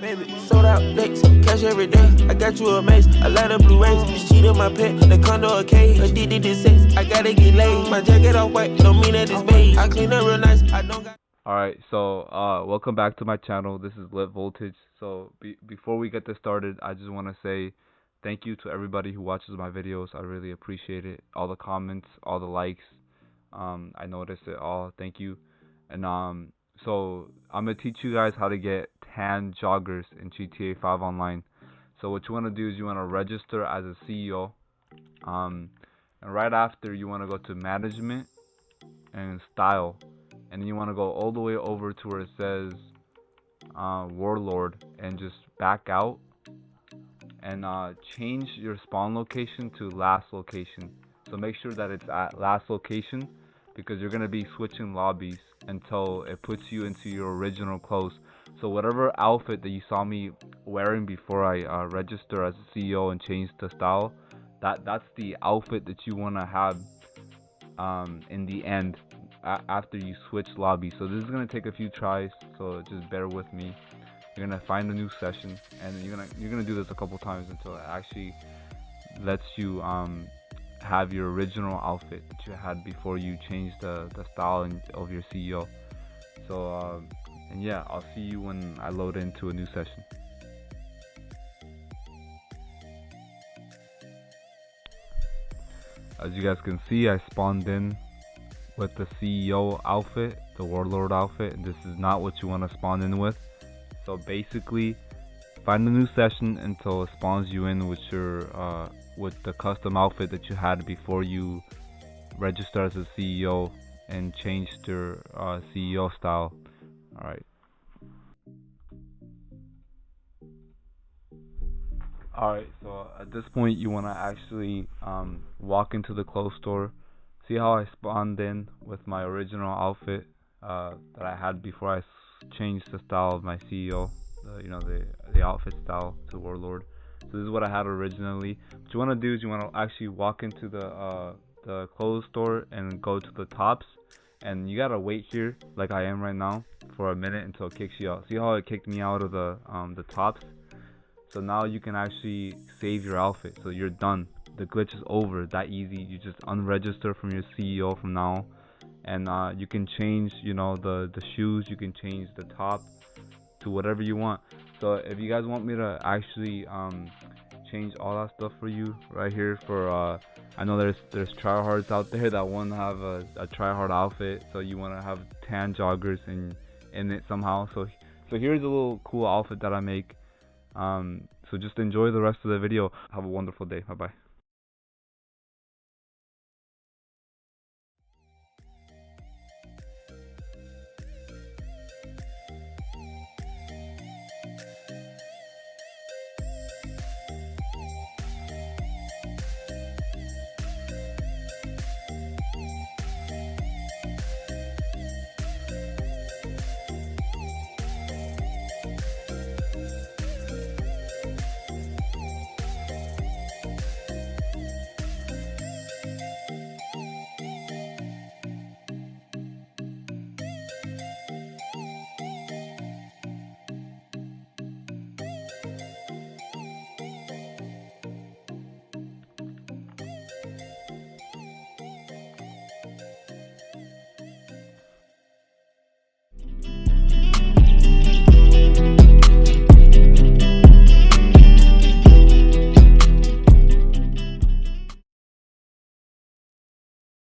Baby, sold out dates, cash every day. I got you a mace, a lot of blue rays. Bitch cheated my pet, the condo a cage. Addicted to sex, I gotta get laid. My jacket off white, don't mean that it's beige. I clean up real nice, I don't got. Alright, so welcome back to my channel. This is Lit Voltage. So before we get this started, I just want to say thank you to everybody who watches my videos. I really appreciate it. All the comments, all the likes. I noticed it all. Thank you. And so I'm gonna teach you guys how to get tan joggers in GTA 5 online. So what you want to do is you want to register as a CEO. And right after you want to go to management and style. And then you want to go all the way over to where it says Warlord and just back out and change your spawn location to last location. So make sure that it's at last location because you're going to be switching lobbies until it puts you into your original clothes. So whatever outfit that you saw me wearing before I register as a CEO and change the style, that's the outfit that you want to have in the end after you switch lobby. So this is gonna take a few tries, so just bear with me. You're gonna find a new session and you're gonna do this a couple times until it actually lets you have your original outfit that you had before you changed the style of your CEO. So and yeah, I'll see you when I load into a new session. As you guys can see, I spawned in with the CEO outfit, the Warlord outfit, and this is not what you want to spawn in with. So basically, find a new session until it spawns you in with your with the custom outfit that you had before you register as a CEO and changed your CEO style. All right. Alright, so at this point you want to actually walk into the clothes store. See how I spawned in with my original outfit that I had before I changed the style of my CEO, the outfit style to Warlord. So this is what I had originally. What you want to do is you want to actually walk into the clothes store and go to the tops, and you gotta wait here like I am right now for a minute until it kicks you out. See how it kicked me out of the tops? So now you can actually save your outfit. So you're done. The glitch is over. That easy. You just unregister from your CEO from now, and you can change, the shoes. You can change the top to whatever you want. So if you guys want me to actually change all that stuff for you right here for I know there's tryhards out there that want to have a tryhard outfit. So you want to have tan joggers in it somehow. So here's a little cool outfit that I make. So just enjoy the rest of the video. Have a wonderful day. Bye bye.